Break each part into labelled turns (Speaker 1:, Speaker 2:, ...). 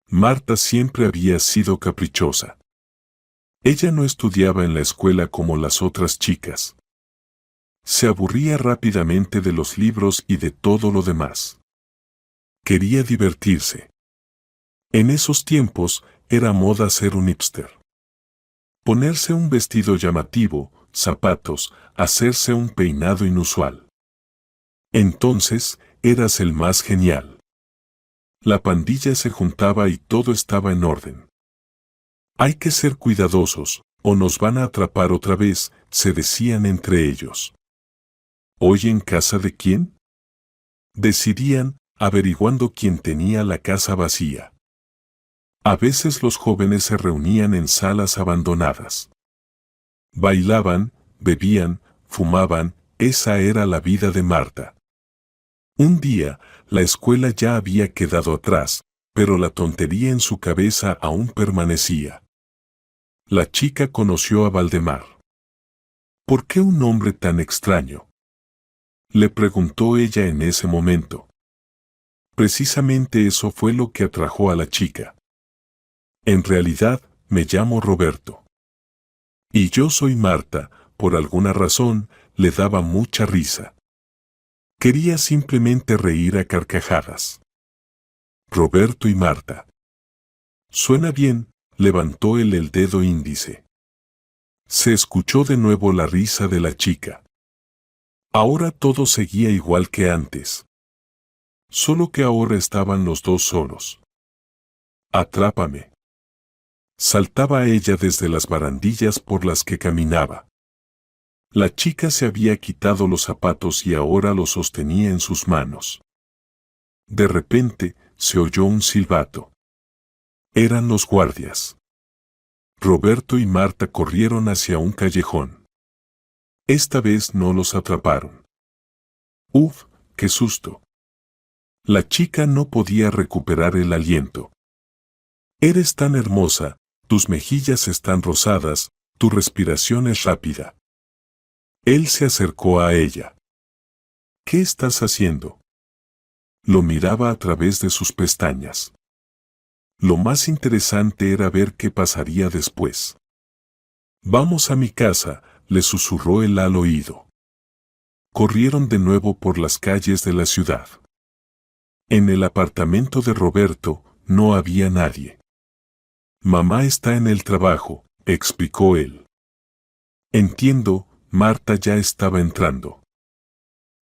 Speaker 1: Marta siempre había sido caprichosa. Ella no estudiaba en la escuela como las otras chicas. Se aburría rápidamente de los libros y de todo lo demás. Quería divertirse. En esos tiempos era moda ser un hipster. Ponerse un vestido llamativo, zapatos, hacerse un peinado inusual. Entonces, eras el más genial. La pandilla se juntaba y todo estaba en orden. Hay que ser cuidadosos, o nos van a atrapar otra vez, se decían entre ellos. ¿Hoy en casa de quién? Decidían, averiguando quién tenía la casa vacía. A veces los jóvenes se reunían en salas abandonadas. Bailaban, bebían, fumaban, esa era la vida de Marta. Un día, la escuela ya había quedado atrás, pero la tontería en su cabeza aún permanecía. La chica conoció a Valdemar. ¿Por qué un nombre tan extraño?, le preguntó ella en ese momento. Precisamente eso fue lo que atrajo a la chica. En realidad, me llamo Roberto. Y yo soy Marta, por alguna razón, le daba mucha risa. Quería simplemente reír a carcajadas. Roberto y Marta. Suena bien, levantó él el dedo índice. Se escuchó de nuevo la risa de la chica. Ahora todo seguía igual que antes. Solo que ahora estaban los dos solos. Atrápame. Saltaba ella desde las barandillas por las que caminaba. La chica se había quitado los zapatos y ahora los sostenía en sus manos. De repente, se oyó un silbato. Eran los guardias. Roberto y Marta corrieron hacia un callejón. Esta vez no los atraparon. ¡Uf, qué susto! La chica no podía recuperar el aliento. Eres tan hermosa, tus mejillas están rosadas, tu respiración es rápida. Él se acercó a ella. ¿Qué estás haciendo? Lo miraba a través de sus pestañas. Lo más interesante era ver qué pasaría después. Vamos a mi casa, le susurró él al oído. Corrieron de nuevo por las calles de la ciudad. En el apartamento de Roberto no había nadie. Mamá está en el trabajo, explicó él. Entiendo, Marta ya estaba entrando.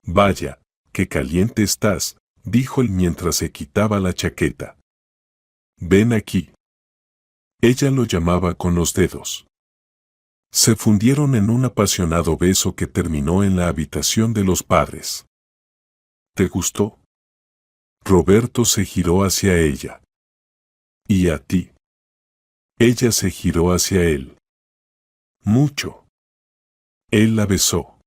Speaker 1: Vaya, qué caliente estás, dijo él mientras se quitaba la chaqueta. Ven aquí. Ella lo llamaba con los dedos. Se fundieron en un apasionado beso que terminó en la habitación de los padres. ¿Te gustó? Roberto se giró hacia ella. ¿Y a ti? Ella se giró hacia él. Mucho. Él la besó.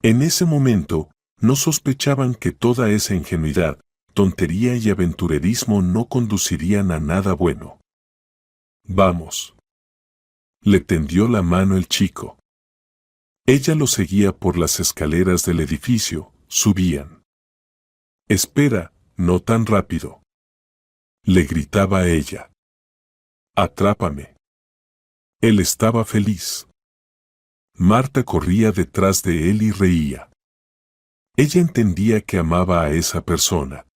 Speaker 1: En ese momento, no sospechaban que toda esa ingenuidad, tontería y aventurerismo no conducirían a nada bueno. Vamos. Le tendió la mano el chico. Ella lo seguía por las escaleras del edificio, subían. Espera, no tan rápido. Le gritaba a ella. Atrápame. Él estaba feliz. Marta corría detrás de él y reía. Ella entendía que amaba a esa persona.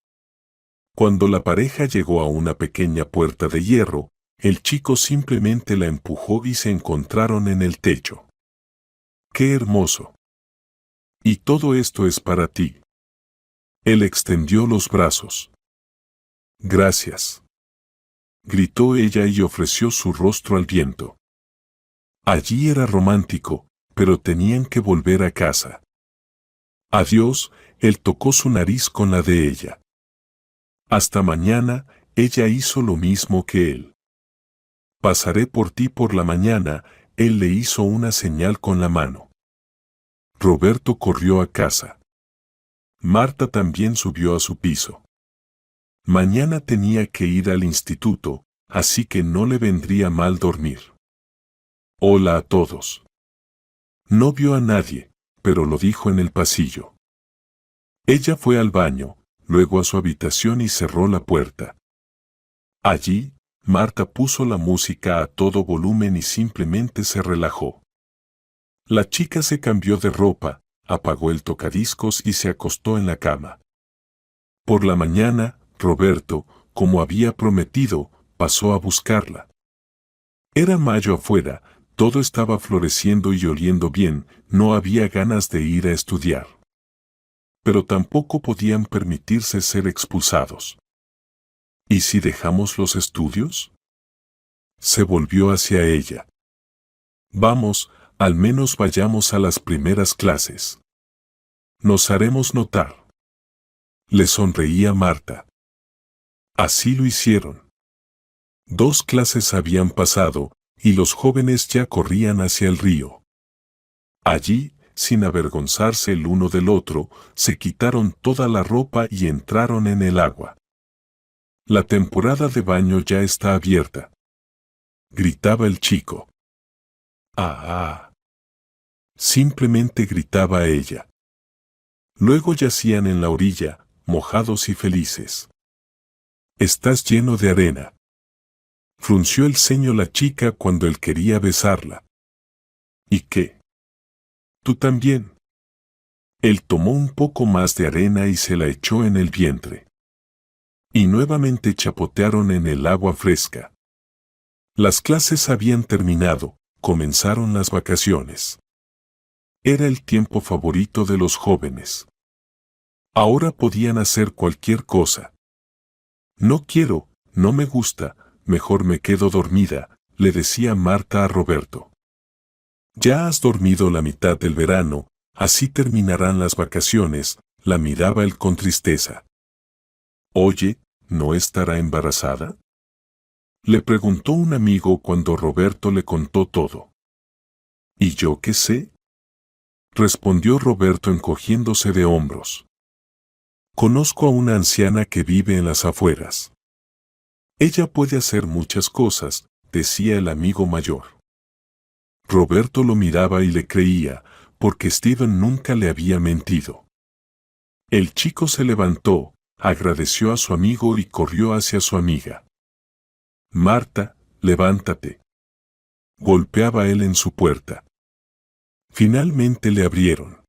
Speaker 1: Cuando la pareja llegó a una pequeña puerta de hierro, el chico simplemente la empujó y se encontraron en el techo. ¡Qué hermoso! Y todo esto es para ti. Él extendió los brazos. Gracias. Gritó ella y ofreció su rostro al viento. Allí era romántico, pero tenían que volver a casa. Adiós, él tocó su nariz con la de ella. Hasta mañana, ella hizo lo mismo que él. Pasaré por ti por la mañana, él le hizo una señal con la mano. Roberto corrió a casa. Marta también subió a su piso. Mañana tenía que ir al instituto, así que no le vendría mal dormir. Hola a todos. No vio a nadie, pero lo dijo en el pasillo. Ella fue al baño, luego a su habitación y cerró la puerta. Allí, Marta puso la música a todo volumen y simplemente se relajó. La chica se cambió de ropa, apagó el tocadiscos y se acostó en la cama. Por la mañana, Roberto, como había prometido, pasó a buscarla. Era mayo afuera, todo estaba floreciendo y oliendo bien, no había ganas de ir a estudiar. Pero tampoco podían permitirse ser expulsados. ¿Y si dejamos los estudios? Se volvió hacia ella. Vamos, al menos vayamos a las primeras clases. Nos haremos notar. Le sonreía Marta. Así lo hicieron. 2 clases habían pasado, y los jóvenes ya corrían hacia el río. Allí, sin avergonzarse el uno del otro, se quitaron toda la ropa y entraron en el agua. La temporada de baño ya está abierta. Gritaba el chico. ¡Ah! Simplemente gritaba ella. Luego yacían en la orilla, mojados y felices. Estás lleno de arena. Frunció el ceño la chica cuando él quería besarla. ¿Y qué? Tú también. Él tomó un poco más de arena y se la echó en el vientre. Y nuevamente chapotearon en el agua fresca. Las clases habían terminado, comenzaron las vacaciones. Era el tiempo favorito de los jóvenes. Ahora podían hacer cualquier cosa. No quiero, no me gusta, mejor me quedo dormida, le decía Marta a Roberto. Ya has dormido la mitad del verano, así terminarán las vacaciones, la miraba él con tristeza. Oye, ¿no estará embarazada? Le preguntó un amigo cuando Roberto le contó todo. ¿Y yo qué sé? Respondió Roberto encogiéndose de hombros. Conozco a una anciana que vive en las afueras. Ella puede hacer muchas cosas, decía el amigo mayor. Roberto lo miraba y le creía, porque Steven nunca le había mentido. El chico se levantó, agradeció a su amigo y corrió hacia su amiga. Marta, levántate. Golpeaba él en su puerta. Finalmente le abrieron.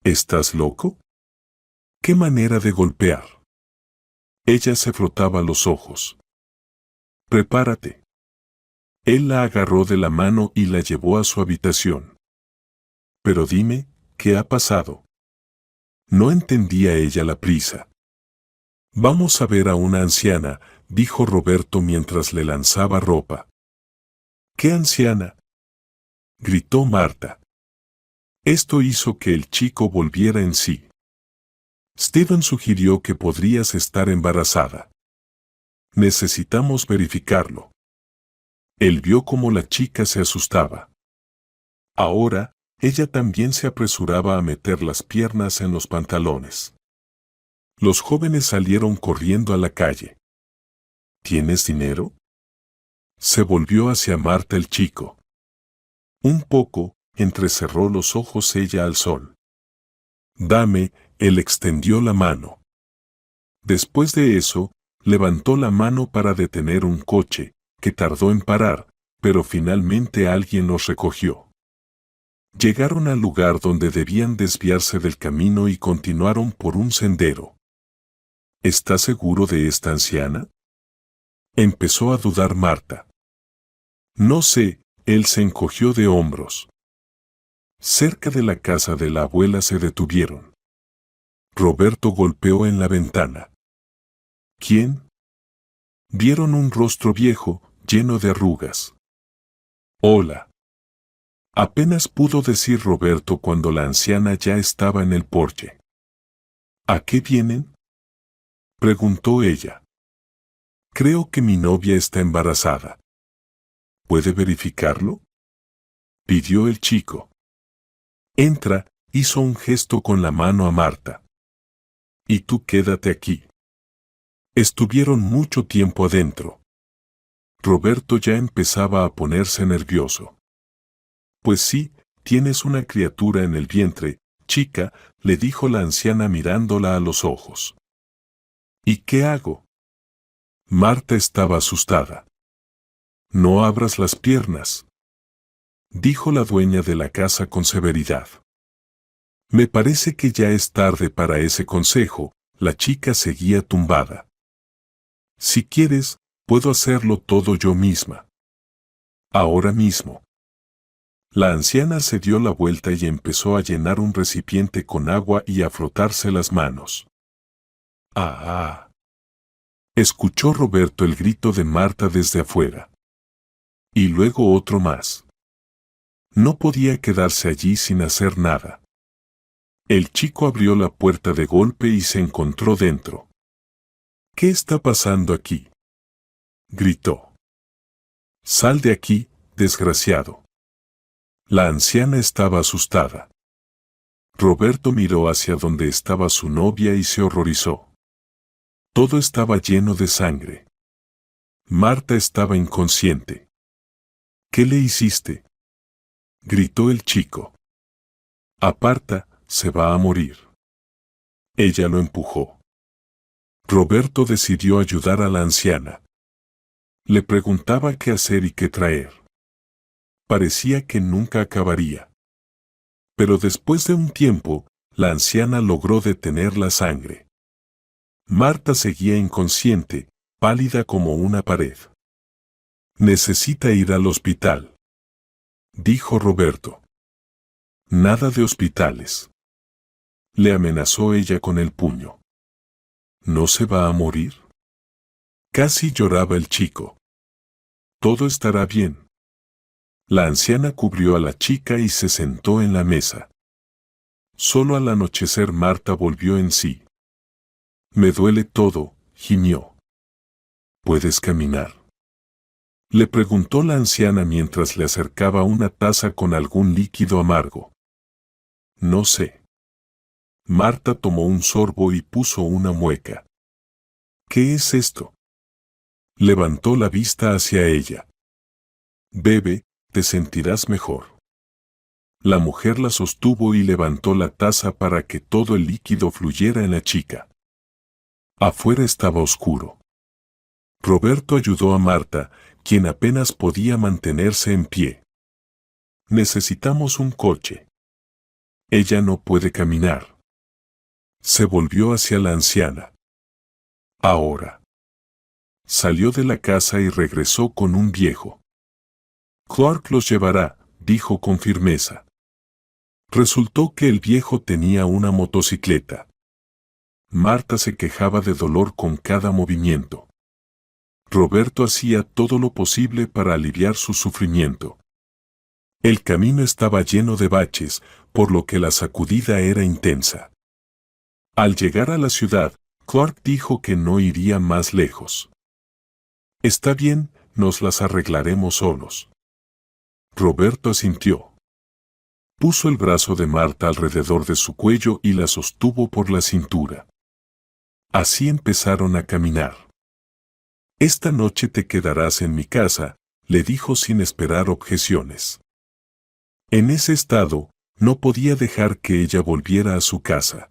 Speaker 1: ¿Estás loco? ¿Qué manera de golpear? Ella se frotaba los ojos. Prepárate. Él la agarró de la mano y la llevó a su habitación. Pero dime, ¿qué ha pasado? No entendía ella la prisa. Vamos a ver a una anciana, dijo Roberto mientras le lanzaba ropa. ¿Qué anciana? Gritó Marta. Esto hizo que el chico volviera en sí. Steven sugirió que podrías estar embarazada. Necesitamos verificarlo. Él vio cómo la chica se asustaba. Ahora, ella también se apresuraba a meter las piernas en los pantalones. Los jóvenes salieron corriendo a la calle. ¿Tienes dinero? Se volvió hacia Marta el chico. Un poco, entrecerró los ojos ella al sol. Dame, él extendió la mano. Después de eso, levantó la mano para detener un coche, que tardó en parar, pero finalmente alguien los recogió. Llegaron al lugar donde debían desviarse del camino y continuaron por un sendero. ¿Estás seguro de esta anciana? Empezó a dudar Marta. No sé, él se encogió de hombros. Cerca de la casa de la abuela se detuvieron. Roberto golpeó en la ventana. ¿Quién? Vieron un rostro viejo, lleno de arrugas. Hola. Apenas pudo decir Roberto cuando la anciana ya estaba en el porche. ¿A qué vienen? Preguntó ella. Creo que mi novia está embarazada. ¿Puede verificarlo? Pidió el chico. Entra, hizo un gesto con la mano a Marta. Y tú quédate aquí. Estuvieron mucho tiempo adentro. Roberto ya empezaba a ponerse nervioso. Pues sí, tienes una criatura en el vientre, chica, le dijo la anciana mirándola a los ojos. ¿Y qué hago? Marta estaba asustada. No abras las piernas, dijo la dueña de la casa con severidad. Me parece que ya es tarde para ese consejo. La chica seguía tumbada. Si quieres, puedo hacerlo todo yo misma. Ahora mismo. La anciana se dio la vuelta y empezó a llenar un recipiente con agua y a frotarse las manos. ¡Ah! Escuchó Roberto el grito de Marta desde afuera. Y luego otro más. No podía quedarse allí sin hacer nada. El chico abrió la puerta de golpe y se encontró dentro. ¿Qué está pasando aquí?, gritó. Sal de aquí, desgraciado. La anciana estaba asustada. Roberto miró hacia donde estaba su novia y se horrorizó. Todo estaba lleno de sangre. Marta estaba inconsciente. ¿Qué le hiciste?, gritó el chico. Aparta, se va a morir. Ella lo empujó. Roberto decidió ayudar a la anciana. Le preguntaba qué hacer y qué traer. Parecía que nunca acabaría. Pero después de un tiempo, la anciana logró detener la sangre. Marta seguía inconsciente, pálida como una pared. Necesita ir al hospital, dijo Roberto. Nada de hospitales, le amenazó ella con el puño. ¿No se va a morir? Casi lloraba el chico. Todo estará bien. La anciana cubrió a la chica y se sentó en la mesa. Solo al anochecer Marta volvió en sí. Me duele todo, gimió. ¿Puedes caminar?, le preguntó la anciana mientras le acercaba una taza con algún líquido amargo. No sé. Marta tomó un sorbo y puso una mueca. ¿Qué es esto? Levantó la vista hacia ella. Bebe, te sentirás mejor. La mujer la sostuvo y levantó la taza para que todo el líquido fluyera en la chica. Afuera estaba oscuro. Roberto ayudó a Marta, quien apenas podía mantenerse en pie. Necesitamos un coche. Ella no puede caminar. Se volvió hacia la anciana. Ahora. Salió de la casa y regresó con un viejo. Clark los llevará, dijo con firmeza. Resultó que el viejo tenía una motocicleta. Marta se quejaba de dolor con cada movimiento. Roberto hacía todo lo posible para aliviar su sufrimiento. El camino estaba lleno de baches, por lo que la sacudida era intensa. Al llegar a la ciudad, Clark dijo que no iría más lejos. Está bien, nos las arreglaremos solos. Roberto asintió. Puso el brazo de Marta alrededor de su cuello y la sostuvo por la cintura. Así empezaron a caminar. Esta noche te quedarás en mi casa, le dijo sin esperar objeciones. En ese estado, no podía dejar que ella volviera a su casa.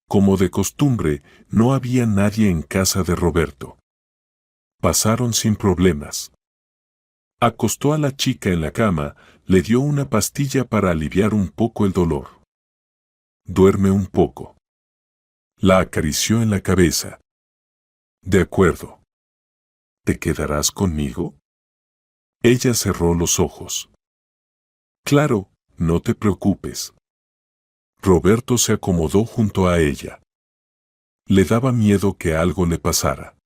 Speaker 1: Como de costumbre, no había nadie en casa de Roberto. Pasaron sin problemas. Acostó a la chica en la cama, le dio una pastilla para aliviar un poco el dolor. Duerme un poco. La acarició en la cabeza. De acuerdo. ¿Te quedarás conmigo? Ella cerró los ojos. Claro, no te preocupes. Roberto se acomodó junto a ella. Le daba miedo que algo le pasara.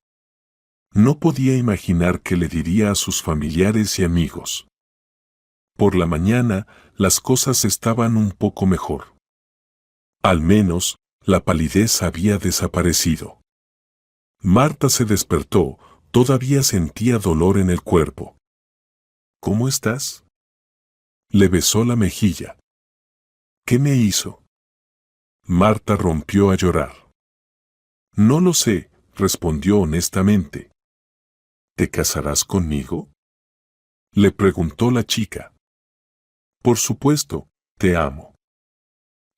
Speaker 1: No podía imaginar qué le diría a sus familiares y amigos. Por la mañana, las cosas estaban un poco mejor. Al menos, la palidez había desaparecido. Marta se despertó, todavía sentía dolor en el cuerpo. ¿Cómo estás?, le besó la mejilla. ¿Qué me hizo? Marta rompió a llorar. No lo sé, respondió honestamente. ¿Te casarás conmigo?, le preguntó la chica. Por supuesto, te amo.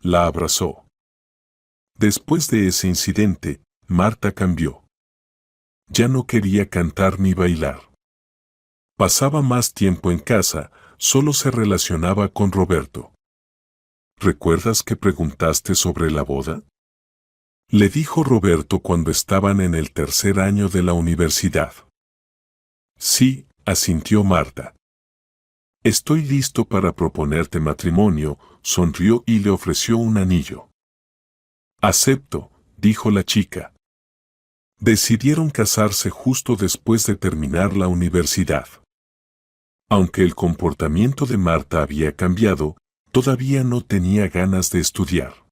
Speaker 1: La abrazó. Después de ese incidente, Marta cambió. Ya no quería cantar ni bailar. Pasaba más tiempo en casa, solo se relacionaba con Roberto. ¿Recuerdas que preguntaste sobre la boda? Le dijo Roberto cuando estaban en el tercer año de la universidad. Sí, asintió Marta. Estoy listo para proponerte matrimonio, sonrió y le ofreció un anillo. Acepto, dijo la chica. Decidieron casarse justo después de terminar la universidad. Aunque el comportamiento de Marta había cambiado, todavía no tenía ganas de estudiar.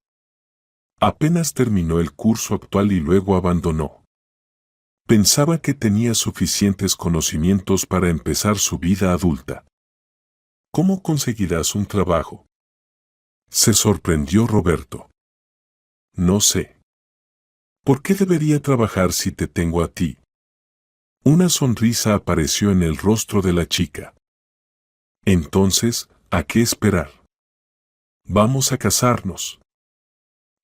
Speaker 1: Apenas terminó el curso actual y luego abandonó. Pensaba que tenía suficientes conocimientos para empezar su vida adulta. ¿Cómo conseguirás un trabajo? Se sorprendió Roberto. No sé. ¿Por qué debería trabajar si te tengo a ti? Una sonrisa apareció en el rostro de la chica. Entonces, ¿a qué esperar? Vamos a casarnos,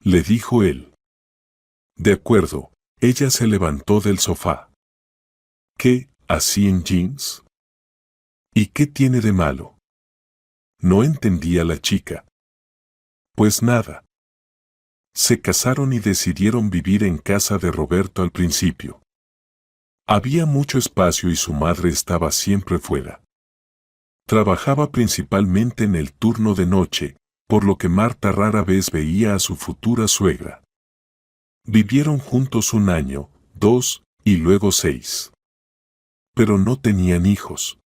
Speaker 1: le dijo él. De acuerdo, ella se levantó del sofá. ¿Qué, así en jeans? ¿Y qué tiene de malo? No entendía la chica. Pues nada. Se casaron y decidieron vivir en casa de Roberto al principio. Había mucho espacio y su madre estaba siempre fuera. Trabajaba principalmente en el turno de noche, por lo que Marta rara vez veía a su futura suegra. Vivieron juntos 1 año, 2, y luego 6. Pero no tenían hijos.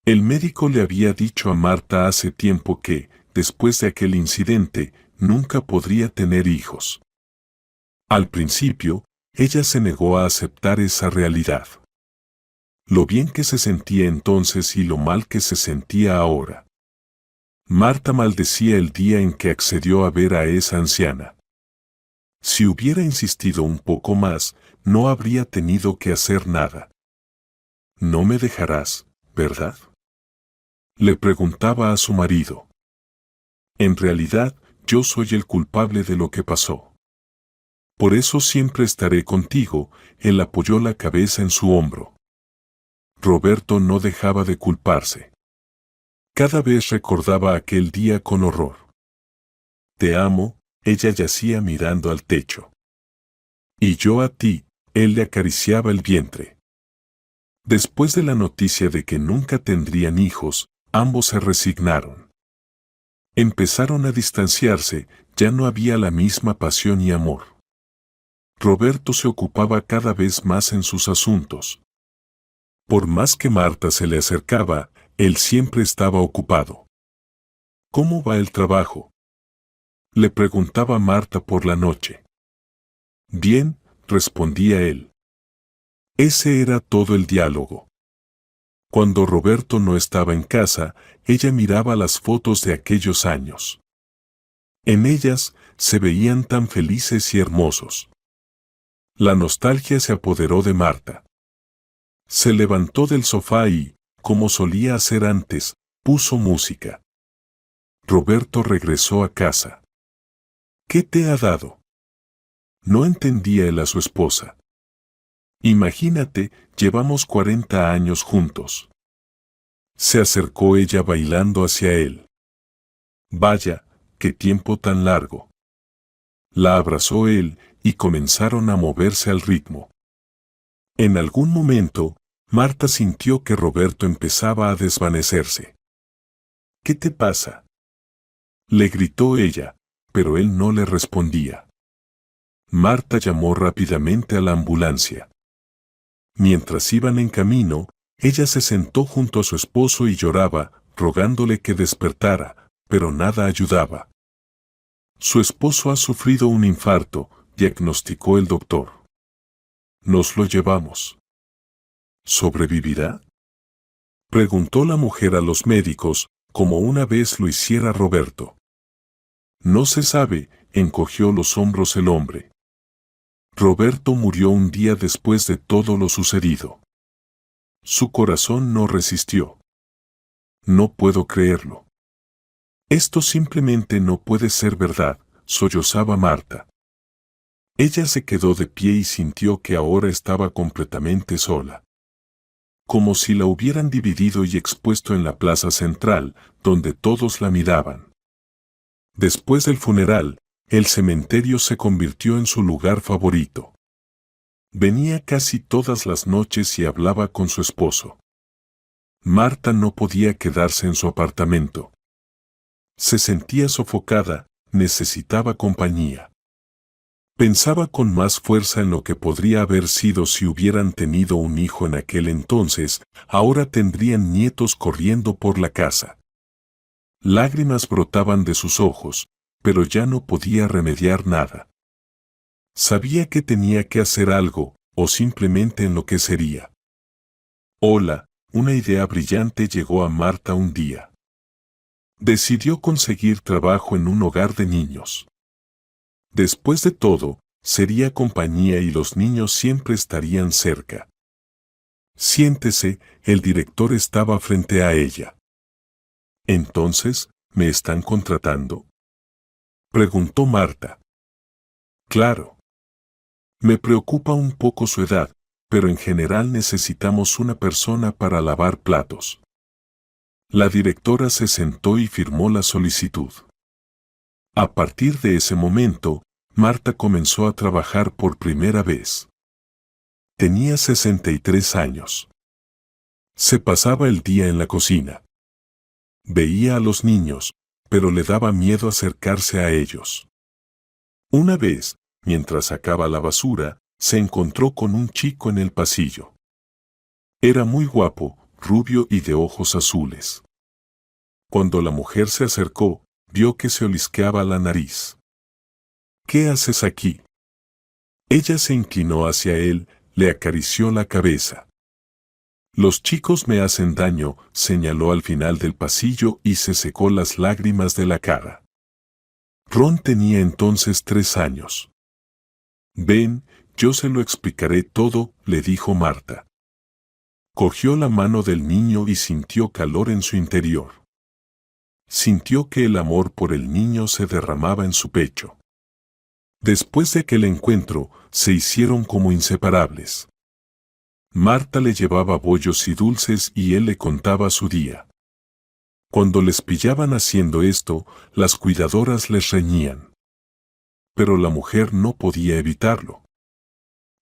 Speaker 1: El médico le había dicho a Marta hace tiempo que, después de aquel incidente, nunca podría tener hijos. Al principio, ella se negó a aceptar esa realidad. Lo bien que se sentía entonces y lo mal que se sentía ahora. Marta maldecía el día en que accedió a ver a esa anciana. Si hubiera insistido un poco más, no habría tenido que hacer nada. No me dejarás, ¿verdad? Le preguntaba a su marido. En realidad, yo soy el culpable de lo que pasó. Por eso siempre estaré contigo, él apoyó la cabeza en su hombro. Roberto no dejaba de culparse. Cada vez recordaba aquel día con horror. Te amo, ella yacía mirando al techo. Y yo a ti, él le acariciaba el vientre. Después de la noticia de que nunca tendrían hijos, ambos se resignaron. Empezaron a distanciarse, ya no había la misma pasión y amor. Roberto se ocupaba cada vez más en sus asuntos. Por más que Marta se le acercaba, él siempre estaba ocupado. ¿Cómo va el trabajo? Le preguntaba Marta por la noche. Bien, respondía él. Ese era todo el diálogo. Cuando Roberto no estaba en casa, ella miraba las fotos de aquellos años. En ellas, se veían tan felices y hermosos. La nostalgia se apoderó de Marta. Se levantó del sofá y, como solía hacer antes, puso música. Roberto regresó a casa. ¿Qué te ha dado? No entendía él a su esposa. Imagínate, llevamos 40 años juntos. Se acercó ella bailando hacia él. Vaya, qué tiempo tan largo. La abrazó él y comenzaron a moverse al ritmo. En algún momento, Marta sintió que Roberto empezaba a desvanecerse. ¿Qué te pasa? Le gritó ella, pero él no le respondía. Marta llamó rápidamente a la ambulancia. Mientras iban en camino, ella se sentó junto a su esposo y lloraba, rogándole que despertara, pero nada ayudaba. Su esposo ha sufrido un infarto, diagnosticó el doctor. Nos lo llevamos. ¿Sobrevivirá? Preguntó la mujer a los médicos, como una vez lo hiciera Roberto. No se sabe, encogió los hombros el hombre. Roberto murió un día después de todo lo sucedido. Su corazón no resistió. No puedo creerlo. Esto simplemente no puede ser verdad, sollozaba Marta. Ella se quedó de pie y sintió que ahora estaba completamente sola. Como si la hubieran dividido y expuesto en la plaza central, donde todos la miraban. Después del funeral, el cementerio se convirtió en su lugar favorito. Venía casi todas las noches y hablaba con su esposo. Marta no podía quedarse en su apartamento. Se sentía sofocada, necesitaba compañía. Pensaba con más fuerza en lo que podría haber sido si hubieran tenido un hijo en aquel entonces, ahora tendrían nietos corriendo por la casa. Lágrimas brotaban de sus ojos, pero ya no podía remediar nada. Sabía que tenía que hacer algo, o simplemente enloquecería. Hola, una idea brillante llegó a Marta un día. Decidió conseguir trabajo en un hogar de niños. Después de todo, sería compañía y los niños siempre estarían cerca. Siéntese, el director estaba frente a ella. Entonces, ¿me están contratando?, preguntó Marta. Claro. Me preocupa un poco su edad, pero en general necesitamos una persona para lavar platos. La directora se sentó y firmó la solicitud. A partir de ese momento, Marta comenzó a trabajar por primera vez. Tenía 63 años. Se pasaba el día en la cocina. Veía a los niños, pero le daba miedo acercarse a ellos. Una vez, mientras sacaba la basura, se encontró con un chico en el pasillo. Era muy guapo, rubio y de ojos azules. Cuando la mujer se acercó, vio que se olisqueaba la nariz. ¿Qué haces aquí? Ella se inclinó hacia él, le acarició la cabeza. Los chicos me hacen daño, señaló al final del pasillo y se secó las lágrimas de la cara. Ron tenía entonces 3 años. Ven, yo se lo explicaré todo, le dijo Marta. Cogió la mano del niño y sintió calor en su interior. Sintió que el amor por el niño se derramaba en su pecho. Después de aquel encuentro, se hicieron como inseparables. Marta le llevaba bollos y dulces y él le contaba su día. Cuando les pillaban haciendo esto, las cuidadoras les reñían. Pero la mujer no podía evitarlo.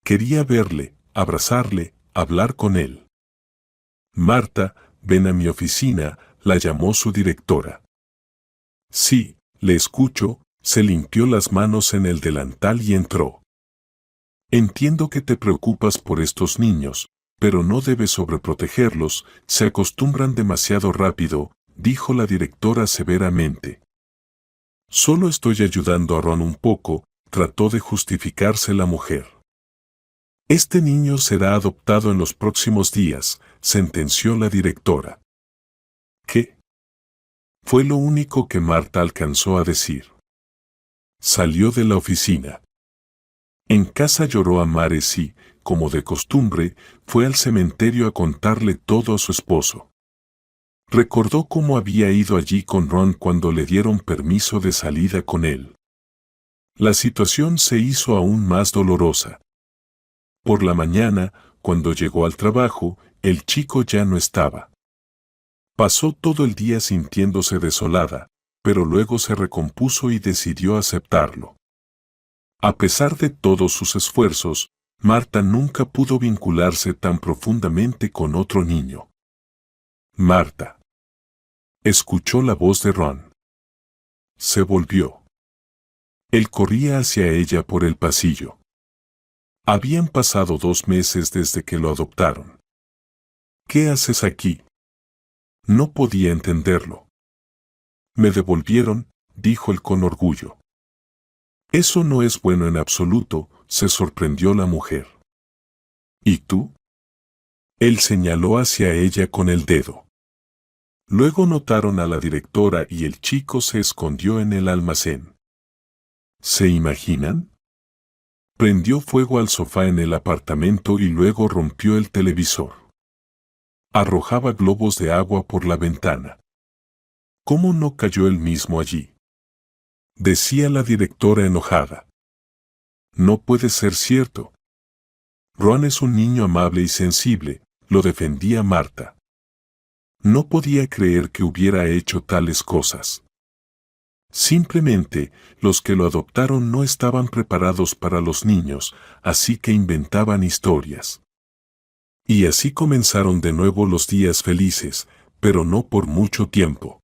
Speaker 1: Quería verle, abrazarle, hablar con él. Marta, ven a mi oficina, la llamó su directora. Sí, le escucho, se limpió las manos en el delantal y entró. Entiendo que te preocupas por estos niños, pero no debes sobreprotegerlos, se acostumbran demasiado rápido, dijo la directora severamente. Solo estoy ayudando a Ron un poco, trató de justificarse la mujer. Este niño será adoptado en los próximos días, sentenció la directora. ¿Qué? Fue lo único que Marta alcanzó a decir. Salió de la oficina. En casa lloró a mares y, como de costumbre, fue al cementerio a contarle todo a su esposo. Recordó cómo había ido allí con Ron cuando le dieron permiso de salida con él. La situación se hizo aún más dolorosa. Por la mañana, cuando llegó al trabajo, el chico ya no estaba. Pasó todo el día sintiéndose desolada, pero luego se recompuso y decidió aceptarlo. A pesar de todos sus esfuerzos, Marta nunca pudo vincularse tan profundamente con otro niño. Marta. Escuchó la voz de Ron. Se volvió. Él corría hacia ella por el pasillo. Habían pasado 2 meses desde que lo adoptaron. ¿Qué haces aquí? No podía entenderlo. Me devolvieron, dijo él con orgullo. Eso no es bueno en absoluto, se sorprendió la mujer. ¿Y tú? Él señaló hacia ella con el dedo. Luego notaron a la directora y el chico se escondió en el almacén. ¿Se imaginan? Prendió fuego al sofá en el apartamento y luego rompió el televisor. Arrojaba globos de agua por la ventana. ¿Cómo no cayó él mismo allí?, decía la directora enojada. No puede ser cierto. Ron es un niño amable y sensible, lo defendía Marta. No podía creer que hubiera hecho tales cosas. Simplemente, los que lo adoptaron no estaban preparados para los niños, así que inventaban historias. Y así comenzaron de nuevo los días felices, pero no por mucho tiempo.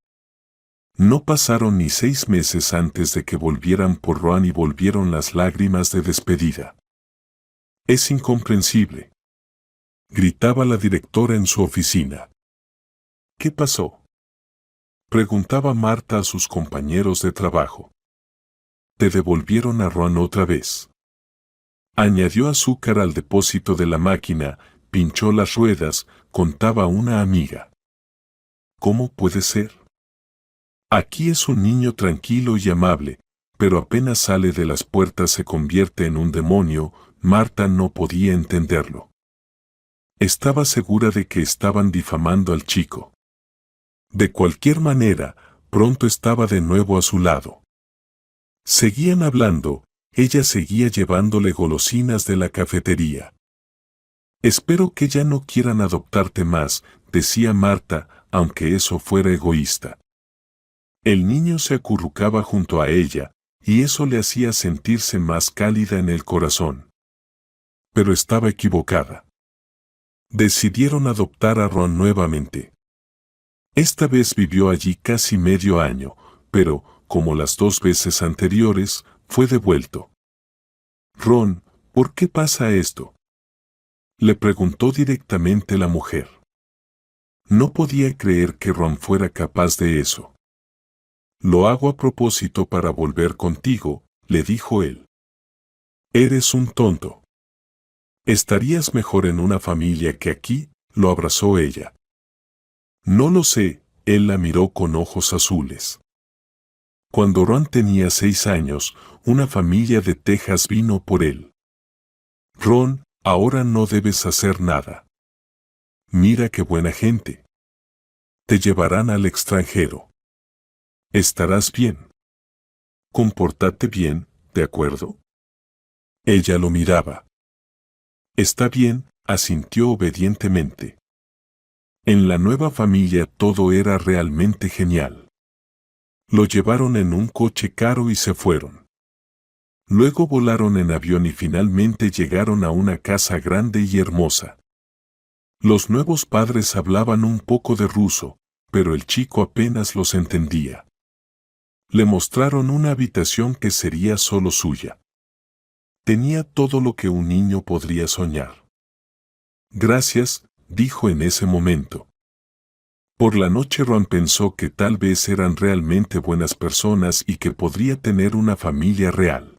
Speaker 1: No pasaron ni 6 meses antes de que volvieran por Ron y volvieron las lágrimas de despedida. Es incomprensible, gritaba la directora en su oficina. ¿Qué pasó?, preguntaba Marta a sus compañeros de trabajo. Te devolvieron a Ron otra vez. Añadió azúcar al depósito de la máquina, pinchó las ruedas, contaba una amiga. ¿Cómo puede ser? Aquí es un niño tranquilo y amable, pero apenas sale de las puertas se convierte en un demonio. Marta no podía entenderlo. Estaba segura de que estaban difamando al chico. De cualquier manera, pronto estaba de nuevo a su lado. Seguían hablando, ella seguía llevándole golosinas de la cafetería. Espero que ya no quieran adoptarte más, decía Marta, aunque eso fuera egoísta. El niño se acurrucaba junto a ella, y eso le hacía sentirse más cálida en el corazón. Pero estaba equivocada. Decidieron adoptar a Ron nuevamente. Esta vez vivió allí casi medio año, pero, como las 2 veces anteriores, fue devuelto. Ron, ¿por qué pasa esto?, le preguntó directamente la mujer. No podía creer que Ron fuera capaz de eso. Lo hago a propósito para volver contigo, le dijo él. Eres un tonto. Estarías mejor en una familia que aquí, lo abrazó ella. No lo sé, él la miró con ojos azules. Cuando Ron tenía 6 años, una familia de Texas vino por él. Ron, ahora no debes hacer nada. Mira qué buena gente. Te llevarán al extranjero. Estarás bien. Compórtate bien, ¿de acuerdo? Ella lo miraba. Está bien, asintió obedientemente. En la nueva familia todo era realmente genial. Lo llevaron en un coche caro y se fueron. Luego volaron en avión y finalmente llegaron a una casa grande y hermosa. Los nuevos padres hablaban un poco de ruso, pero el chico apenas los entendía. Le mostraron una habitación que sería solo suya. Tenía todo lo que un niño podría soñar. Gracias, dijo en ese momento. Por la noche Ron pensó que tal vez eran realmente buenas personas y que podría tener una familia real.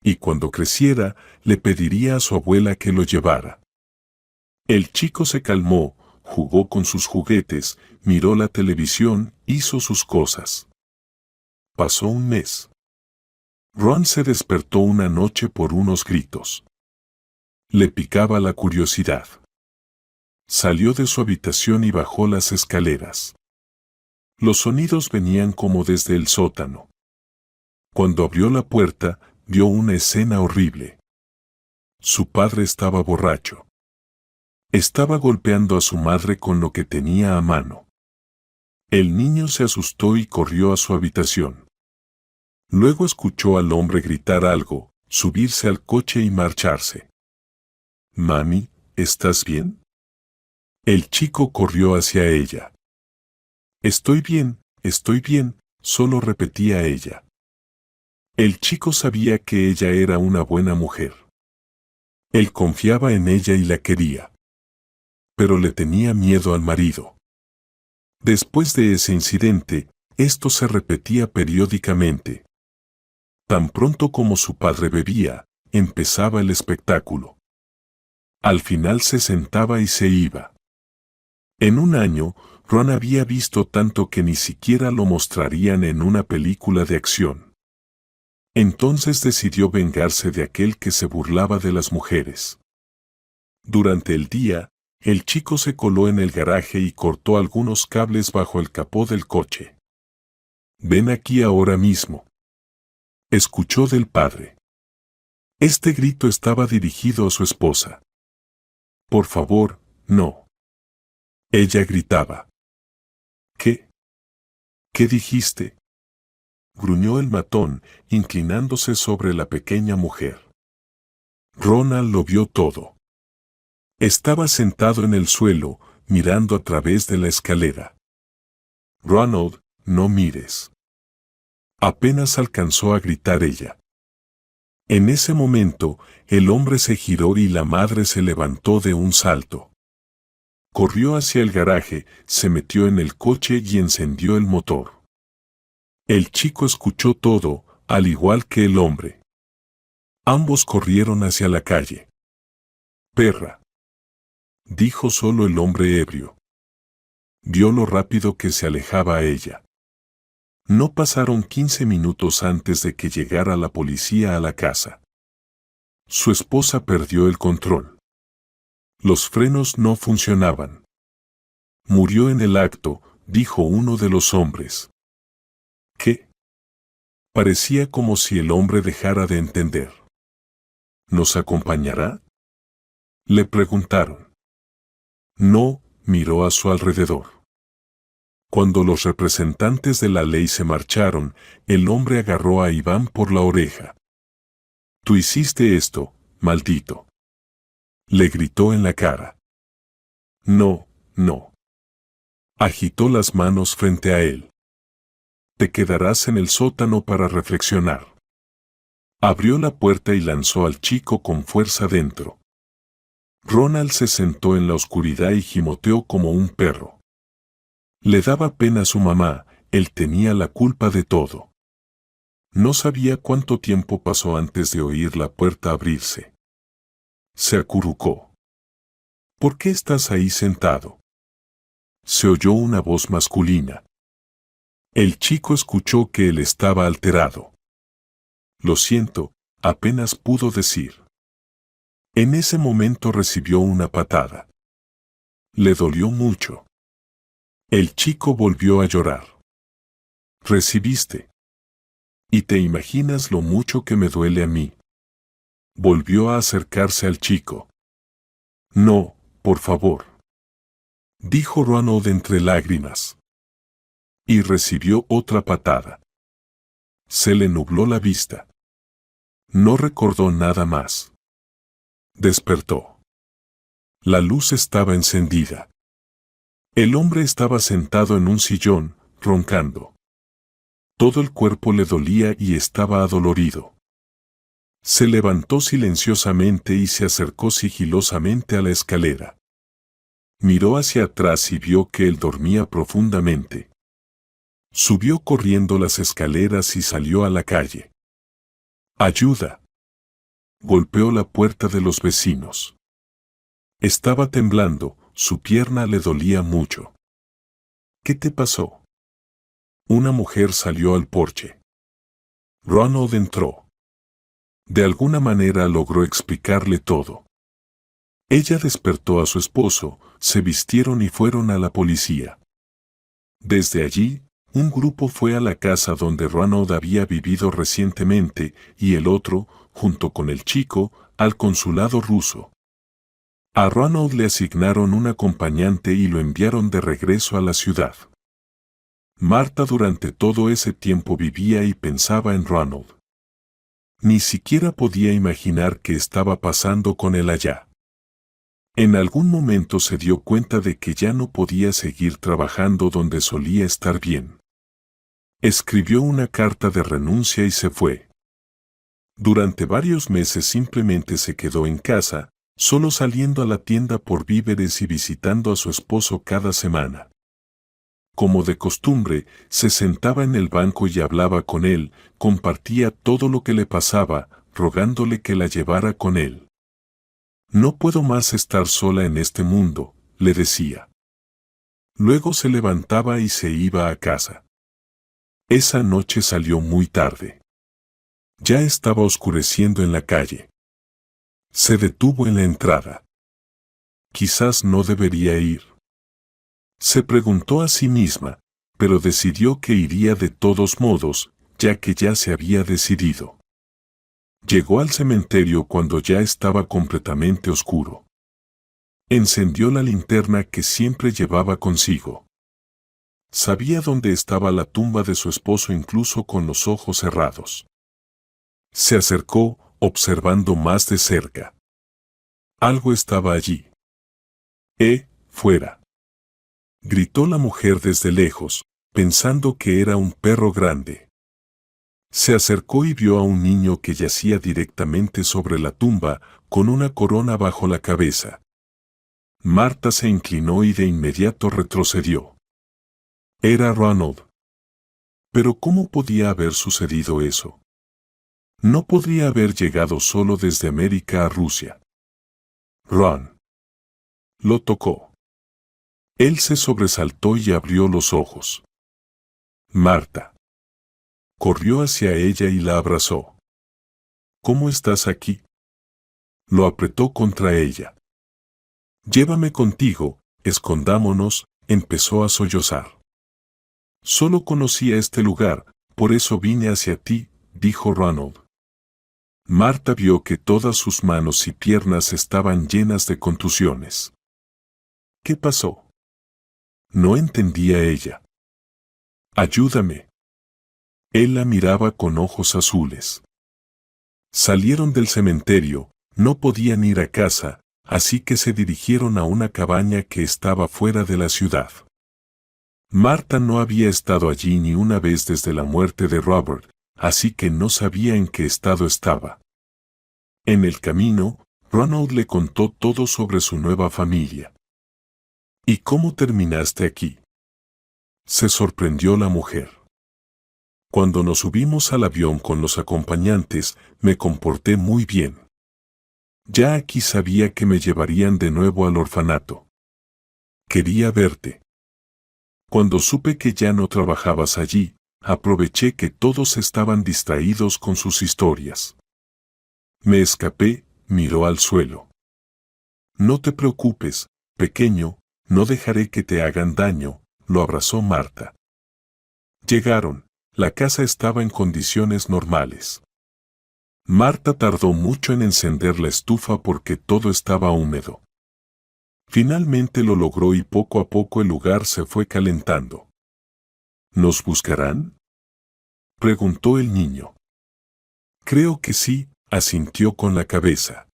Speaker 1: Y cuando creciera, le pediría a su abuela que lo llevara. El chico se calmó, jugó con sus juguetes, miró la televisión, hizo sus cosas. Pasó un mes. Ron se despertó una noche por unos gritos. Le picaba la curiosidad. Salió de su habitación y bajó las escaleras. Los sonidos venían como desde el sótano. Cuando abrió la puerta, vio una escena horrible. Su padre estaba borracho. Estaba golpeando a su madre con lo que tenía a mano. El niño se asustó y corrió a su habitación. Luego escuchó al hombre gritar algo, subirse al coche y marcharse. «Mami, ¿estás bien?». El chico corrió hacia ella. Estoy bien, solo repetía ella. El chico sabía que ella era una buena mujer. Él confiaba en ella y la quería. Pero le tenía miedo al marido. Después de ese incidente, esto se repetía periódicamente. Tan pronto como su padre bebía, empezaba el espectáculo. Al final se sentaba y se iba. En un año, Ron había visto tanto que ni siquiera lo mostrarían en una película de acción. Entonces decidió vengarse de aquel que se burlaba de las mujeres. Durante el día, el chico se coló en el garaje y cortó algunos cables bajo el capó del coche. «Ven aquí ahora mismo», escuchó del padre. Este grito estaba dirigido a su esposa. Por favor, no. Ella gritaba. ¿Qué? ¿Qué dijiste? Gruñó el matón, inclinándose sobre la pequeña mujer. Ronald lo vio todo. Estaba sentado en el suelo, mirando a través de la escalera. Ronald, no mires. Apenas alcanzó a gritar ella. En ese momento, el hombre se giró y la madre se levantó de un salto. Corrió hacia el garaje, se metió en el coche y encendió el motor. El chico escuchó todo, al igual que el hombre. Ambos corrieron hacia la calle. Perra, dijo solo el hombre ebrio. Vio lo rápido que se alejaba a ella. No pasaron 15 minutos antes de que llegara la policía a la casa. Su esposa perdió el control. Los frenos no funcionaban. Murió en el acto, dijo uno de los hombres. ¿Qué? Parecía como si el hombre dejara de entender. ¿Nos acompañará? Le preguntaron. No, miró a su alrededor. Cuando los representantes de la ley se marcharon, el hombre agarró a Iván por la oreja. Tú hiciste esto, maldito. Le gritó en la cara. No, no. Agitó las manos frente a él. Te quedarás en el sótano para reflexionar. Abrió la puerta y lanzó al chico con fuerza dentro. Ronald se sentó en la oscuridad y gimoteó como un perro. Le daba pena a su mamá, él tenía la culpa de todo. No sabía cuánto tiempo pasó antes de oír la puerta abrirse. Se acurrucó. ¿Por qué estás ahí sentado? Se oyó una voz masculina. El chico escuchó que él estaba alterado. Lo siento, apenas pudo decir. En ese momento recibió una patada. Le dolió mucho. El chico volvió a llorar. ¿Recibiste? ¿Y te imaginas lo mucho que me duele a mí? Volvió a acercarse al chico. No, por favor. Dijo Ronald entre lágrimas. Y recibió otra patada. Se le nubló la vista. No recordó nada más. Despertó. La luz estaba encendida. El hombre estaba sentado en un sillón, roncando. Todo el cuerpo le dolía y estaba adolorido. Se levantó silenciosamente y se acercó sigilosamente a la escalera. Miró hacia atrás y vio que él dormía profundamente. Subió corriendo las escaleras y salió a la calle. ¡Ayuda! Golpeó la puerta de los vecinos. Estaba temblando, su pierna le dolía mucho. ¿Qué te pasó? Una mujer salió al porche. Ronald entró. De alguna manera logró explicarle todo. Ella despertó a su esposo, se vistieron y fueron a la policía. Desde allí, un grupo fue a la casa donde Ronald había vivido recientemente y el otro, junto con el chico, al consulado ruso. A Ronald le asignaron un acompañante y lo enviaron de regreso a la ciudad. Marta durante todo ese tiempo vivía y pensaba en Ronald. Ni siquiera podía imaginar qué estaba pasando con él allá. En algún momento se dio cuenta de que ya no podía seguir trabajando donde solía estar bien. Escribió una carta de renuncia y se fue. Durante varios meses simplemente se quedó en casa, solo saliendo a la tienda por víveres y visitando a su esposo cada semana. Como de costumbre, se sentaba en el banco y hablaba con él, compartía todo lo que le pasaba, rogándole que la llevara con él. No puedo más estar sola en este mundo, le decía. Luego se levantaba y se iba a casa. Esa noche salió muy tarde. Ya estaba oscureciendo en la calle. Se detuvo en la entrada. Quizás no debería ir. Se preguntó a sí misma, pero decidió que iría de todos modos, ya que ya se había decidido. Llegó al cementerio cuando ya estaba completamente oscuro. Encendió la linterna que siempre llevaba consigo. Sabía dónde estaba la tumba de su esposo incluso con los ojos cerrados. Se acercó, observando más de cerca. Algo estaba allí. Fuera! Gritó la mujer desde lejos, pensando que era un perro grande. Se acercó y vio a un niño que yacía directamente sobre la tumba, con una corona bajo la cabeza. Marta se inclinó y de inmediato retrocedió. Era Ronald. Pero ¿cómo podía haber sucedido eso? No podría haber llegado solo desde América a Rusia. Ron. Lo tocó. Él se sobresaltó y abrió los ojos. Marta. Corrió hacia ella y la abrazó. ¿Cómo estás aquí? Lo apretó contra ella. Llévame contigo, escondámonos, empezó a sollozar. Solo conocía este lugar, por eso vine hacia ti, dijo Ronald. Marta vio que todas sus manos y piernas estaban llenas de contusiones. ¿Qué pasó? No entendía ella. Ayúdame. Él la miraba con ojos azules. Salieron del cementerio, no podían ir a casa, así que se dirigieron a una cabaña que estaba fuera de la ciudad. Marta no había estado allí ni una vez desde la muerte de Robert, así que no sabía en qué estado estaba. En el camino, Ronald le contó todo sobre su nueva familia. ¿Y cómo terminaste aquí? Se sorprendió la mujer. Cuando nos subimos al avión con los acompañantes, me comporté muy bien. Ya aquí sabía que me llevarían de nuevo al orfanato. Quería verte. Cuando supe que ya no trabajabas allí, aproveché que todos estaban distraídos con sus historias. Me escapé, miró al suelo. No te preocupes, pequeño, no dejaré que te hagan daño, lo abrazó Marta. Llegaron. La casa estaba en condiciones normales. Marta tardó mucho en encender la estufa porque todo estaba húmedo. Finalmente lo logró y poco a poco el lugar se fue calentando. ¿Nos buscarán?, preguntó el niño. Creo que sí, asintió con la cabeza.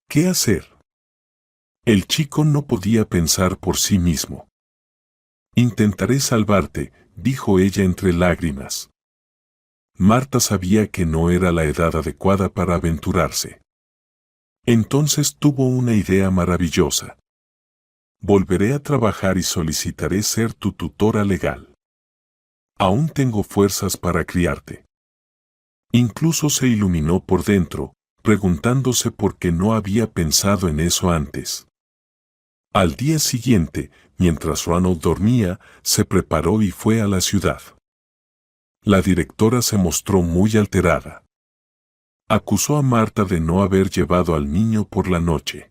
Speaker 1: ¿Qué hacer? El chico no podía pensar por sí mismo. Intentaré salvarte, dijo ella entre lágrimas. Marta sabía que no era la edad adecuada para aventurarse. Entonces tuvo una idea maravillosa. Volveré a trabajar y solicitaré ser tu tutora legal. Aún tengo fuerzas para criarte. Incluso se iluminó por dentro, preguntándose por qué no había pensado en eso antes. Al día siguiente, mientras Ronald dormía, se preparó y fue a la ciudad. La directora se mostró muy alterada. Acusó a Marta de no haber llevado al niño por la noche.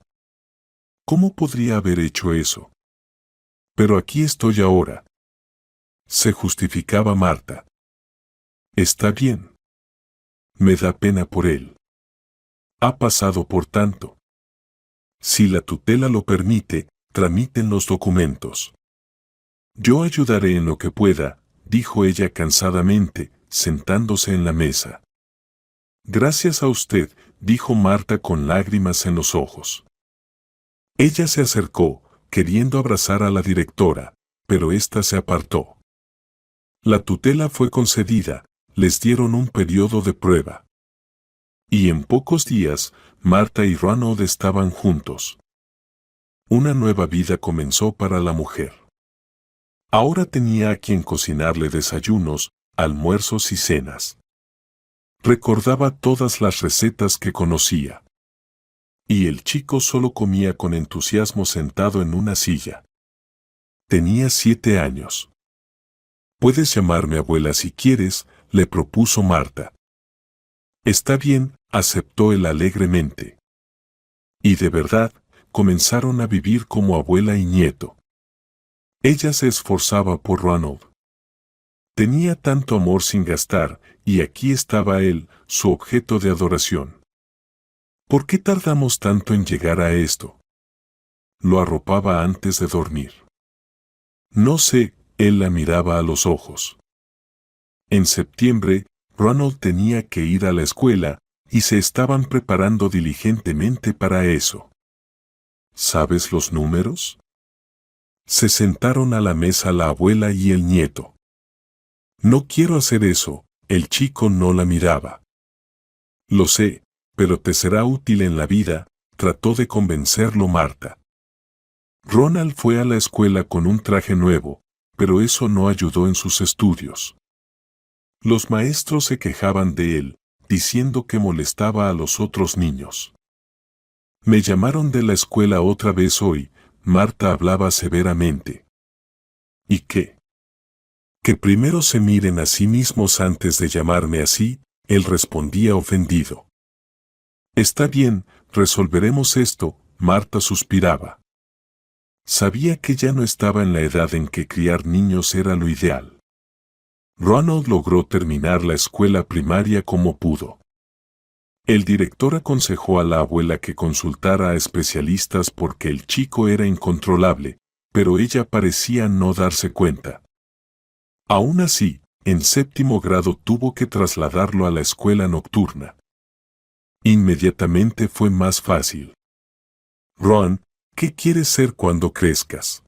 Speaker 1: ¿Cómo podría haber hecho eso? Pero aquí estoy ahora. Se justificaba Marta. Está bien. Me da pena por él. Ha pasado por tanto. Si la tutela lo permite, tramiten los documentos. Yo ayudaré en lo que pueda, dijo ella cansadamente, sentándose en la mesa. Gracias a usted, dijo Marta con lágrimas en los ojos. Ella se acercó, queriendo abrazar a la directora, pero ésta se apartó. La tutela fue concedida, les dieron un periodo de prueba. Y en pocos días, Marta y Ronald estaban juntos. Una nueva vida comenzó para la mujer. Ahora tenía a quien cocinarle desayunos, almuerzos y cenas. Recordaba todas las recetas que conocía. Y el chico solo comía con entusiasmo sentado en una silla. Tenía 7 años. Puedes llamarme abuela si quieres, le propuso Marta. Está bien, aceptó él alegremente. Y de verdad, comenzaron a vivir como abuela y nieto. Ella se esforzaba por Ronald. Tenía tanto amor sin gastar, y aquí estaba él, su objeto de adoración. ¿Por qué tardamos tanto en llegar a esto? Lo arropaba antes de dormir. No sé, él la miraba a los ojos. En septiembre, Ronald tenía que ir a la escuela, y se estaban preparando diligentemente para eso. ¿Sabes los números? Se sentaron a la mesa la abuela y el nieto. No quiero hacer eso, el chico no la miraba. Lo sé, pero te será útil en la vida, trató de convencerlo Marta. Ronald fue a la escuela con un traje nuevo, pero eso no ayudó en sus estudios. Los maestros se quejaban de él, diciendo que molestaba a los otros niños. Me llamaron de la escuela otra vez hoy, Marta hablaba severamente. ¿Y qué? Que primero se miren a sí mismos antes de llamarme así, él respondía ofendido. Está bien, resolveremos esto, Marta suspiraba. Sabía que ya no estaba en la edad en que criar niños era lo ideal. Ronald logró terminar la escuela primaria como pudo. El director aconsejó a la abuela que consultara a especialistas porque el chico era incontrolable, pero ella parecía no darse cuenta. Aún así, en séptimo grado tuvo que trasladarlo a la escuela nocturna. Inmediatamente fue más fácil. Ron, ¿qué quieres ser cuando crezcas?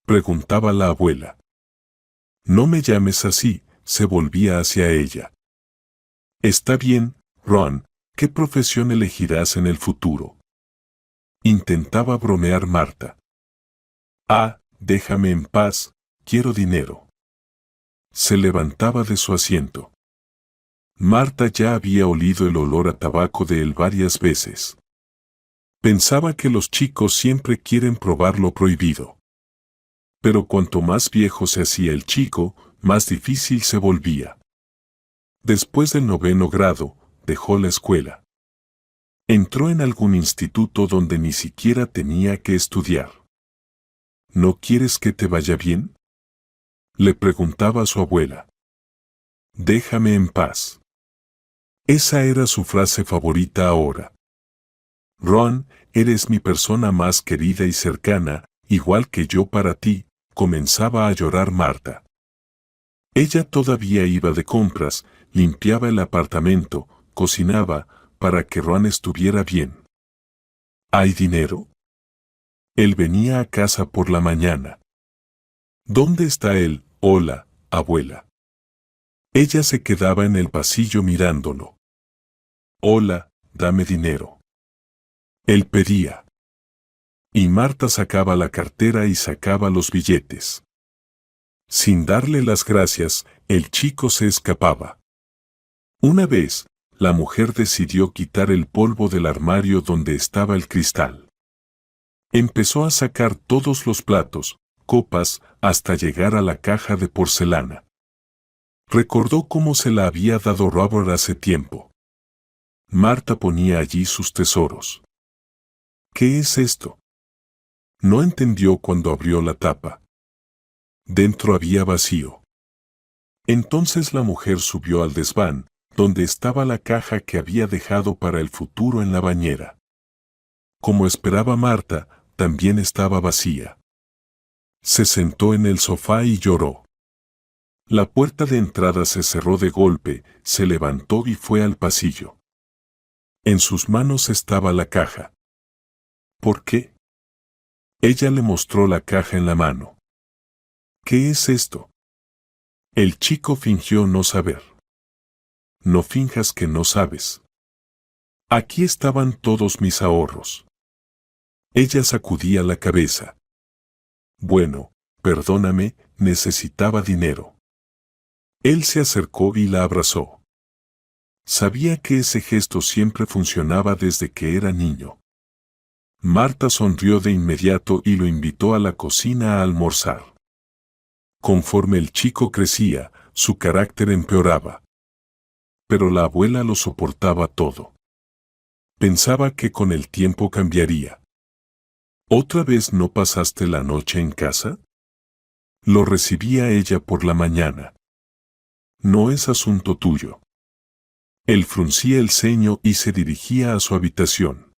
Speaker 1: Preguntaba la abuela. No me llames así, se volvía hacia ella. Está bien, Ron, ¿qué profesión elegirás en el futuro? Intentaba bromear Marta. Ah, déjame en paz, quiero dinero. Se levantaba de su asiento. Marta ya había olido el olor a tabaco de él varias veces. Pensaba que los chicos siempre quieren probar lo prohibido. Pero cuanto más viejo se hacía el chico, más difícil se volvía. Después del 9º grado, dejó la escuela. Entró en algún instituto donde ni siquiera tenía que estudiar. ¿No quieres que te vaya bien? Le preguntaba a su abuela. Déjame en paz. Esa era su frase favorita ahora. Ron, eres mi persona más querida y cercana, igual que yo para ti, comenzaba a llorar Marta. Ella todavía iba de compras, limpiaba el apartamento, cocinaba, para que Ron estuviera bien. ¿Hay dinero? Él venía a casa por la mañana. ¿Dónde está él? Hola, abuela. Ella se quedaba en el pasillo mirándolo. Hola, dame dinero. Él pedía. Y Marta sacaba la cartera y sacaba los billetes. Sin darle las gracias, el chico se escapaba. Una vez, la mujer decidió quitar el polvo del armario donde estaba el cristal. Empezó a sacar todos los platos, copas, hasta llegar a la caja de porcelana. Recordó cómo se la había dado Robert hace tiempo. Marta ponía allí sus tesoros. ¿Qué es esto? No entendió cuando abrió la tapa. Dentro había vacío. Entonces la mujer subió al desván, donde estaba la caja que había dejado para el futuro en la bañera. Como esperaba Marta, también estaba vacía. Se sentó en el sofá y lloró. La puerta de entrada se cerró de golpe, se levantó y fue al pasillo. En sus manos estaba la caja. ¿Por qué? Ella le mostró la caja en la mano. ¿Qué es esto? El chico fingió no saber. No finjas que no sabes. Aquí estaban todos mis ahorros. Ella sacudía la cabeza. Bueno, perdóname, necesitaba dinero. Él se acercó y la abrazó. Sabía que ese gesto siempre funcionaba desde que era niño. Marta sonrió de inmediato y lo invitó a la cocina a almorzar. Conforme el chico crecía, su carácter empeoraba. Pero la abuela lo soportaba todo. Pensaba que con el tiempo cambiaría. ¿Otra vez no pasaste la noche en casa? Lo recibía ella por la mañana. no es asunto tuyo. Él fruncía el ceño y se dirigía a su habitación.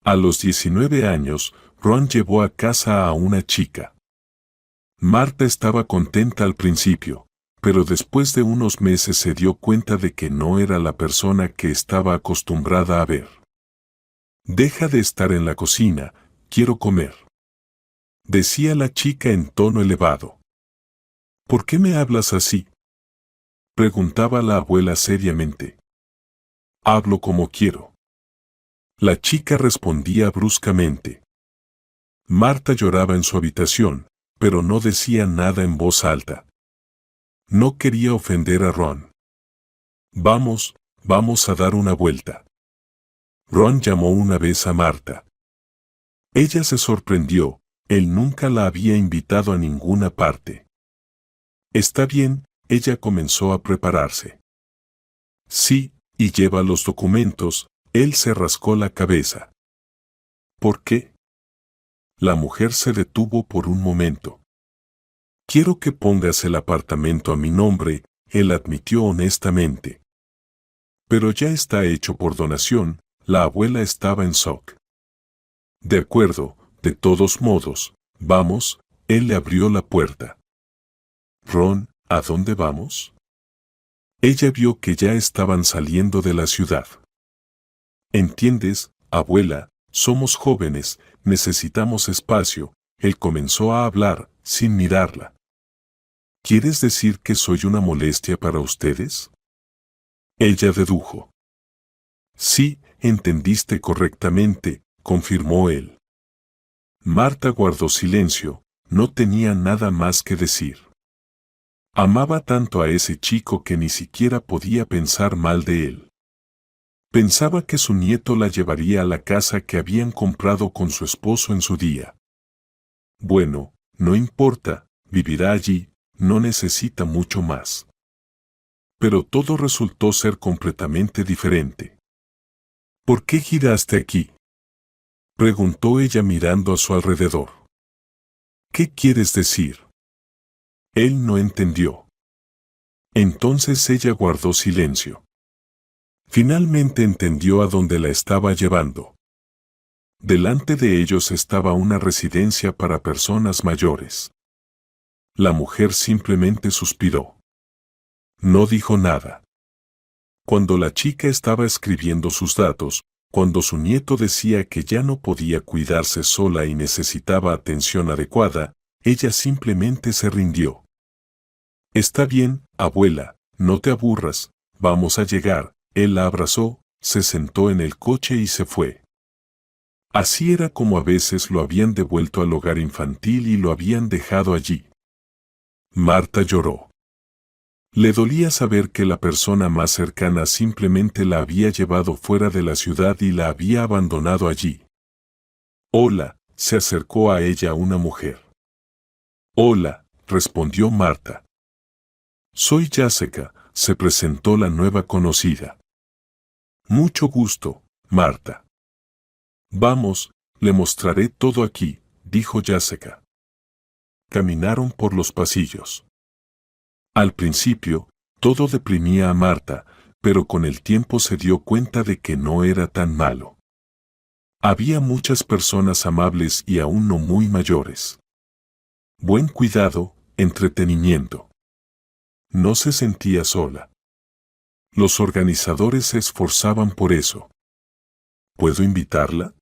Speaker 1: A los 19 años, Ron llevó a casa a una chica. Marta estaba contenta al principio, pero después de unos meses se dio cuenta de que no era la persona que estaba acostumbrada a ver. «Deja de estar en la cocina, quiero comer», decía la chica en tono elevado. «¿Por qué me hablas así?», preguntaba la abuela seriamente. «Hablo como quiero». La chica respondía bruscamente. Marta lloraba en su habitación, pero no decía nada en voz alta. No quería ofender a Ron. «Vamos, vamos a dar una vuelta». Ron llamó una vez a Marta. Ella se sorprendió, él nunca la había invitado a ninguna parte. «Está bien», ella comenzó a prepararse. «Sí, y lleva los documentos», él se rascó la cabeza. «¿Por qué?». La mujer se detuvo por un momento. «Quiero que pongas el apartamento a mi nombre», él admitió honestamente. «Pero ya está hecho por donación», la abuela estaba en shock. «De acuerdo, de todos modos, vamos», él le abrió la puerta. «Ron, ¿a dónde vamos?». Ella vio que ya estaban saliendo de la ciudad. «¿Entiendes, abuela? Somos jóvenes, necesitamos espacio», él comenzó a hablar, sin mirarla. «¿Quieres decir que soy una molestia para ustedes?». Ella dedujo. «Sí, entendiste correctamente», confirmó él. Marta guardó silencio, no tenía nada más que decir. Amaba tanto a ese chico que ni siquiera podía pensar mal de él. Pensaba que su nieto la llevaría a la casa que habían comprado con su esposo en su día. Bueno, no importa, vivirá allí, no necesita mucho más. Pero todo resultó ser completamente diferente. «¿Por qué giraste aquí?», preguntó ella mirando a su alrededor. «¿Qué quieres decir?». Él no entendió. Entonces ella guardó silencio. Finalmente entendió a dónde la estaba llevando. Delante de ellos estaba una residencia para personas mayores. La mujer simplemente suspiró. No dijo nada. Cuando la chica estaba escribiendo sus datos, cuando su nieto decía que ya no podía cuidarse sola y necesitaba atención adecuada, ella simplemente se rindió. «Está bien, abuela, no te aburras, vamos a llegar», él la abrazó, se sentó en el coche y se fue. Así era como a veces lo habían devuelto al hogar infantil y lo habían dejado allí. Marta lloró. Le dolía saber que la persona más cercana simplemente la había llevado fuera de la ciudad y la había abandonado allí. «Hola», se acercó a ella una mujer. «Hola», respondió Marta. «Soy Jessica», se presentó la nueva conocida. «Mucho gusto, Marta». «Vamos, le mostraré todo aquí», dijo Jessica. Caminaron por los pasillos. Al principio, todo deprimía a Marta, pero con el tiempo se dio cuenta de que no era tan malo. Había muchas personas amables y aún no muy mayores. Buen cuidado, entretenimiento. No se sentía sola. Los organizadores se esforzaban por eso. ¿Puedo invitarla?».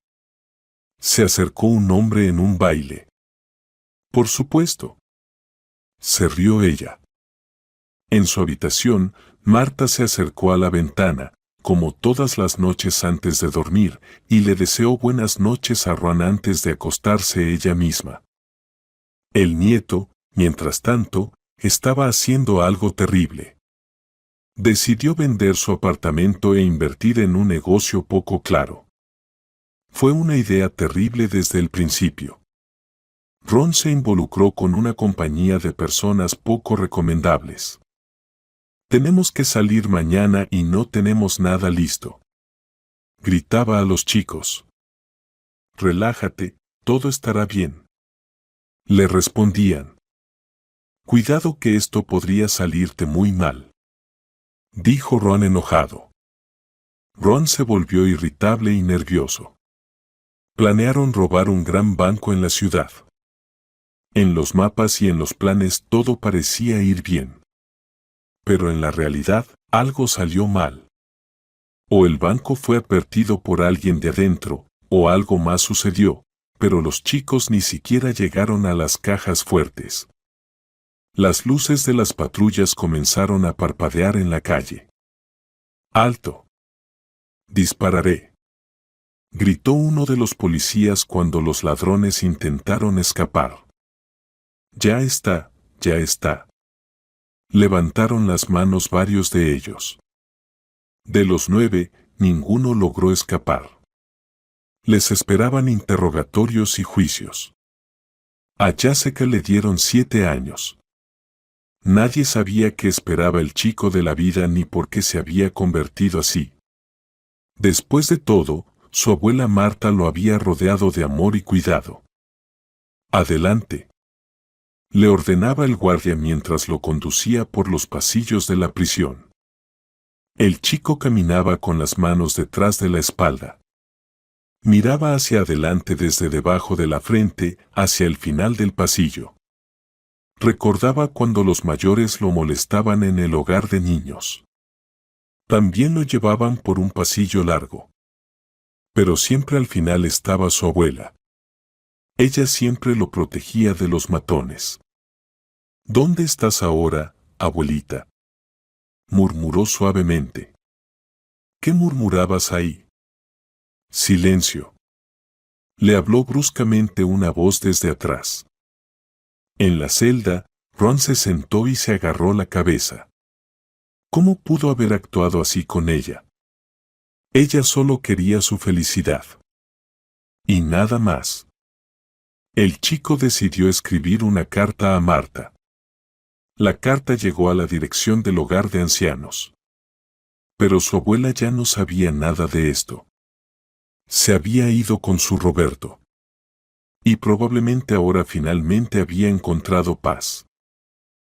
Speaker 1: Se acercó un hombre en un baile. «Por supuesto». Se rió ella. En su habitación, Marta se acercó a la ventana, como todas las noches antes de dormir, y le deseó buenas noches a Ron antes de acostarse ella misma. El nieto, mientras tanto, estaba haciendo algo terrible. Decidió vender su apartamento e invertir en un negocio poco claro. Fue una idea terrible desde el principio. Ron se involucró con una compañía de personas poco recomendables. «Tenemos que salir mañana y no tenemos nada listo», gritaba a los chicos. «Relájate, todo estará bien», le respondían. Cuidado que esto podría salirte muy mal, dijo Ron enojado. Ron se volvió irritable y nervioso. Planearon robar un gran banco en la ciudad. En los mapas y en los planes todo parecía ir bien. Pero en la realidad, algo salió mal. O el banco fue advertido por alguien de adentro, o algo más sucedió, pero los chicos ni siquiera llegaron a las cajas fuertes. Las luces de las patrullas comenzaron a parpadear en la calle. ¡Alto! Dispararé, gritó uno de los policías cuando los ladrones intentaron escapar. Ya está, ya está. Levantaron las manos varios de ellos. De los 9, ninguno logró escapar. Les esperaban interrogatorios y juicios. A Jessica le dieron 7 años. Nadie sabía qué esperaba el chico de la vida ni por qué se había convertido así. Después de todo, su abuela Marta lo había rodeado de amor y cuidado. Adelante, le ordenaba el guardia mientras lo conducía por los pasillos de la prisión. El chico caminaba con las manos detrás de la espalda. Miraba hacia adelante desde debajo de la frente hacia el final del pasillo. Recordaba cuando los mayores lo molestaban en el hogar de niños. También lo llevaban por un pasillo largo. Pero siempre al final estaba su abuela. Ella siempre lo protegía de los matones. ¿Dónde estás ahora, abuelita?, murmuró suavemente. ¿Qué murmurabas ahí? Silencio. Le habló bruscamente una voz desde atrás. En la celda, Ron se sentó y se agarró la cabeza. ¿Cómo pudo haber actuado así con ella? Ella solo quería su felicidad. Y nada más. El chico decidió escribir una carta a Marta. La carta llegó a la dirección del hogar de ancianos. Pero su abuela ya no sabía nada de esto. Se había ido con su Roberto. Y probablemente ahora finalmente había encontrado paz.